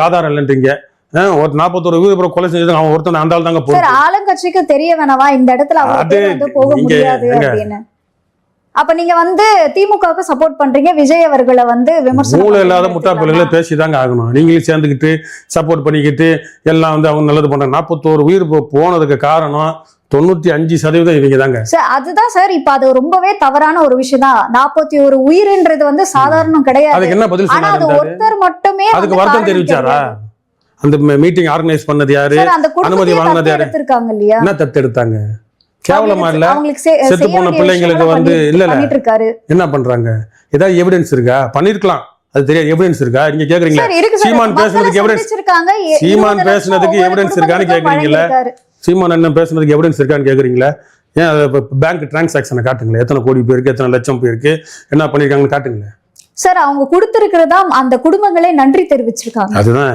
ஆதாரம் இல்லைன்றீங்க. ஒரு 41 வீடு கொலை செஞ்சது அவன் ஒருத்தன் அந்த ஆள் தாங்க சார். ஆளுங்கட்சிக்கு தெரிய வேணவா இந்த இடத்துல வந்து போக முடியாது அப்படின்னு? அப்ப நீங்க வந்து திமுகவுக்கு சப்போர்ட் பண்றீங்க, விஜய் அவர்களை வந்து விமர்சனம் மூளை இல்லாத முட்டா பிள்ளைகளை பேசிதாங்க ஆகணும். நீங்களும் சேர்ந்துக்கிட்டு சப்போர்ட் பண்ணிக்கிட்டு எல்லாம் வந்து அவங்க நல்லது பண்றாங்க. 41 உயிர் போனதுக்கு காரணம் 95% இவங்க தாங்க. அதுதான் சார். இப்ப அது ரொம்பவே தவறான ஒரு விஷயம் தான். 41 உயிர்ன்றது வந்து சாதாரணம் கிடையாது. அதுக்கு என்ன பதில் சொன்னாரு? ஒருத்தர் மட்டுமே அதுக்கு வருத்தம் தெரிவிச்சாரா? அந்த மீட்டிங் ஆர்கனைஸ் பண்ணது யாரு? அனுமதி வாங்கினது யாரு? என்ன தத்து எடுத்தாங்க? கேவலமா இல்ல? செத்து போன பிள்ளைங்களுக்கு வந்து இல்ல என்ன பண்றாங்க? ஏதாவது எவிடன்ஸ் இருக்கா? பண்ணிருக்கலாம், அது தெரியாது. எவிடன்ஸ் இருக்கா? நீங்க கேக்குறீங்களா? சீமான் பேசுனதுக்கு எவிடன்ஸ், சீமான் பேசுனதுக்கு எவிடன்ஸ் இருக்கான்னு கேக்குறீங்களா? சீமான் என்ன பேசுனதுக்கு எவிடன்ஸ் இருக்கான்னு கேக்குறீங்களா? ஏன் பேங்க் டிரான்சாக்சனை காட்டுங்களேன். எத்தனை கோடி பேருக்கு, எத்தனை லட்சம் பேருக்கு என்ன பண்ணிருக்காங்கன்னு காட்டுங்களேன். சார் அவங்க கொடுத்திருக்கிறதா அந்த குடும்பங்களே நன்றி தெரிவிச்சிருக்காங்க. அதுதான்